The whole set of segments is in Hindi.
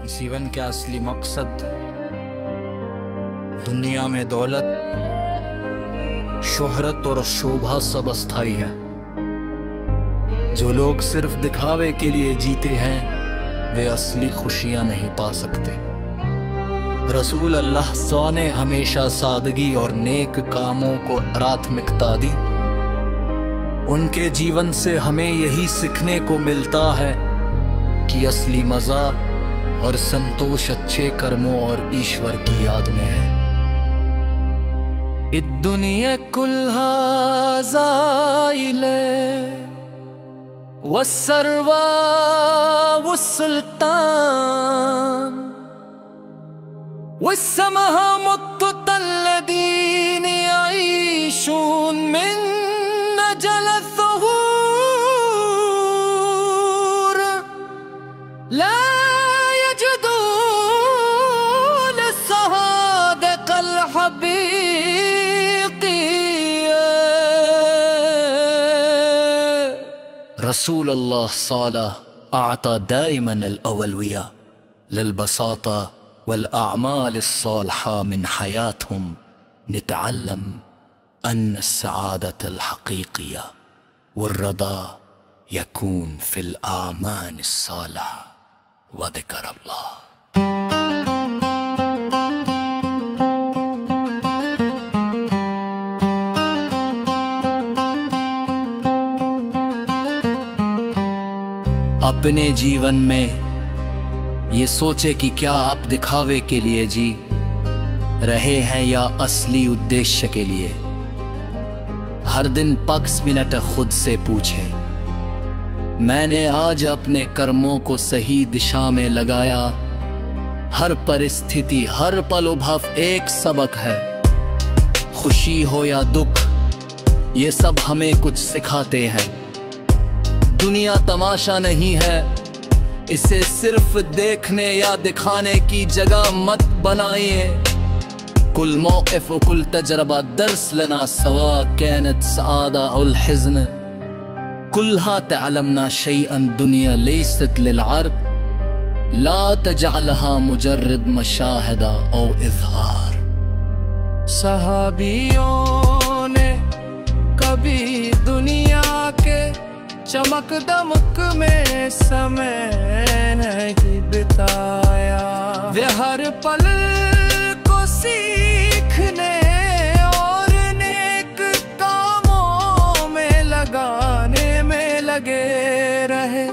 जीवन का असली मकसद दुनिया में दौलत, शोहरत और शोभा सब अस्थाई है। जो लोग सिर्फ दिखावे के लिए जीते हैं वे असली खुशियां नहीं पा सकते। रसूल अल्लाह सल्लल्लाहु ने हमेशा सादगी और नेक कामों को प्राथमिकता दी। उनके जीवन से हमें यही सीखने को मिलता है कि असली मजा और संतोष अच्छे कर्मों और ईश्वर की याद में है। इद्दुनिया कुल्हा ज़ाइले वस्सरवा वस्सुल्तान वस्समहा मुत्तल्लदीन यईशून मिन नजल अज़्ज़ुहूर ला यजदून सहादक़ल हबीक़िया। रसूल अल्लाह सल्लल्लाहु आता दाइमन अल-अवलविया लिल-बसाता वल-अअमाल अस्सालिहा मिन हयातहुम नतअल्लम अन्न अस्सआदत अल-हक़ीक़िया वल-रदा यकून फिल आमान अस्सालिहा व ज़िक्रुल्लाह। अपने जीवन में ये सोचे कि क्या आप दिखावे के लिए जी रहे हैं या असली उद्देश्य के लिए। हर दिन 5 मिनट खुद से पूछे, मैंने आज अपने कर्मों को सही दिशा में लगाया। हर परिस्थिति, हर पल उभव एक सबक है। खुशी हो या दुख, ये सब हमें कुछ सिखाते हैं। दुनिया तमाशा नहीं है, इसे सिर्फ देखने या दिखाने की जगह मत बनाइए। कुल मौक़िफ़ व कुल तजरबा दर्स लना सवा कैनत सआदा उल हिज़्न कुल्हा तअलमना शैअन दुनिया लैसत लिल-अर्ब ला तजअलहा मुजर्रद मशाहिदा औ इज़हार। सहाबियों ने कभी दुनिया के चमक दमक में समय नहीं बिताया। वे हर पल को सीखने और नेक कामों में लगाने में लगे रहे।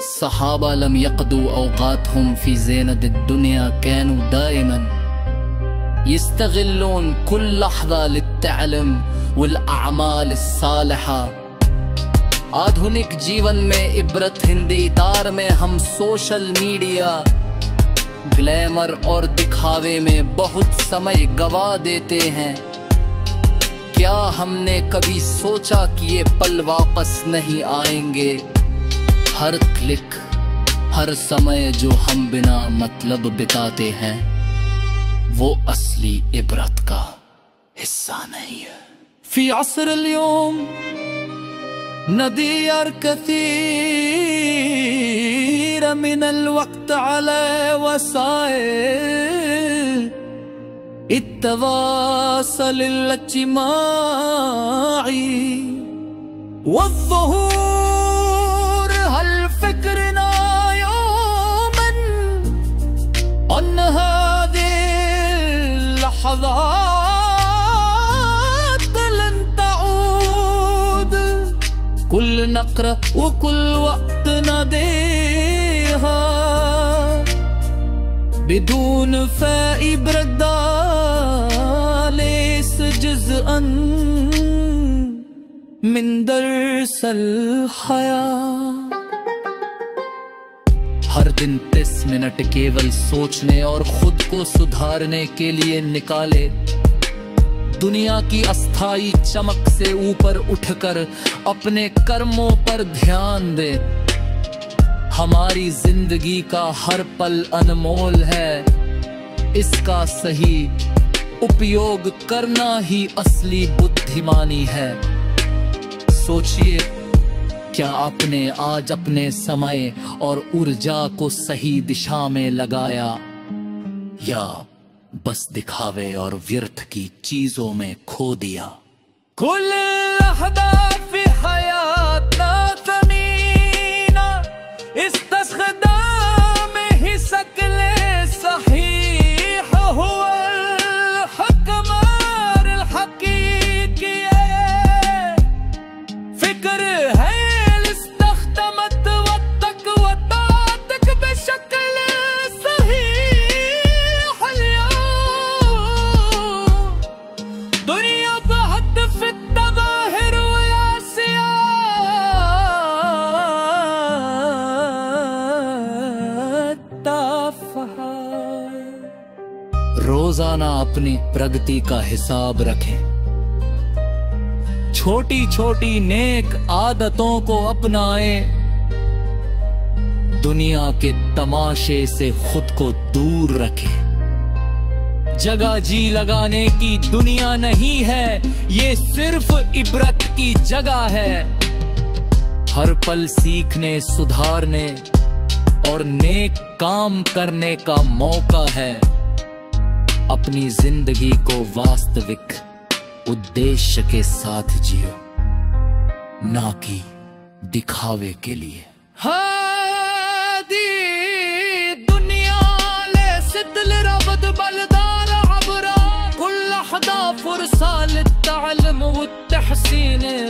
सहाबा लम यक़दू औक़ातहुम फी ज़ीनत दुनिया कैनू दाइमन यस्तग़िल्लून कुल लहज़ा लित्तअल्लुम वल अअमाल अस्सालिहा। आधुनिक जीवन में इब्रत हिंदी तार में हम सोशल मीडिया, ग्लैमर और दिखावे में बहुत समय गवा देते हैं। क्या हमने कभी सोचा कि ये पल वापस नहीं आएंगे? हर क्लिक, हर समय जो हम बिना मतलब बिताते हैं वो असली इब्रत का हिस्सा नहीं है। फी असर अल-यौम नदीर कसीर मिनल वक्त अला वसाइल इत्तवासल इज्तिमाई वज़्ज़ुहूर हल फ़िक्रना यौमन अन हाज़िल लहज़ात लन तऊद कुल नक़्र व कुल वक्त नदेहा बिदून फ़इब्रत दालिस जुज़अन मिन दर्सल हया। हर दिन 30 मिनट केवल सोचने और खुद को सुधारने के लिए निकाले। दुनिया की अस्थाई चमक से ऊपर उठकर अपने कर्मों पर ध्यान दे। हमारी जिंदगी का हर पल अनमोल है, इसका सही उपयोग करना ही असली बुद्धिमानी है। सोचिए क्या आपने आज अपने समय और ऊर्जा को सही दिशा में लगाया, या बस दिखावे और व्यर्थ की चीजों में खो दिया? कुल अहदाफ हयातना ज़मीना, इस्तख़दाम ही सकले सहीह हुआ हकमार हकीकी फिक्र है इस्तख़दमत वतक वतातक बेशकल सहीह दुनिया बहुत फित्तवाहिर वयासिया ताफहा। रोजाना अपनी प्रगति का हिसाब रखें, छोटी छोटी नेक आदतों को अपनाएं, दुनिया के तमाशे से खुद को दूर रखें। जगह जी लगाने की दुनिया नहीं है, ये सिर्फ इबरत की जगह है। हर पल सीखने, सुधारने और नेक काम करने का मौका है। अपनी जिंदगी को वास्तविक उद्देश्य के साथ जियो, ना कि दिखावे के लिए। हादी दुनिया ले सिदल रबद बलदार अबरा कुल अहदा फुरसा लित्तअल्लुम वत्तहसीन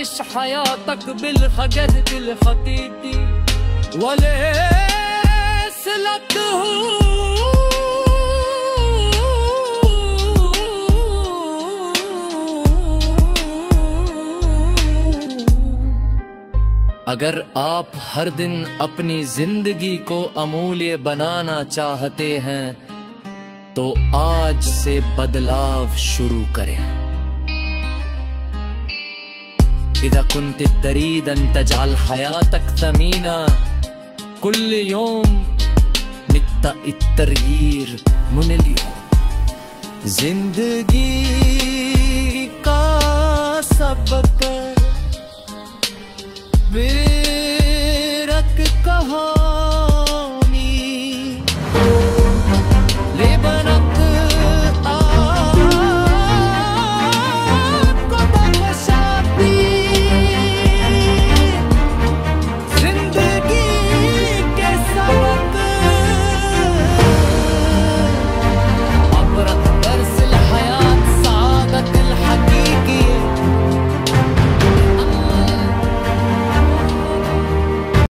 इश हयातक बिलखजर बिलखतीती वलैस लकहू। अगर आप हर दिन अपनी जिंदगी को अमूल्य बनाना चाहते हैं तो आज से बदलाव शुरू करें। इज़ा कुन्त तरीद अन तजअल हयातक ज़मीना कुल्ल यौम नित्ता इत्तरगीर मुनलियो। जिंदगी का सबक बेरक कहा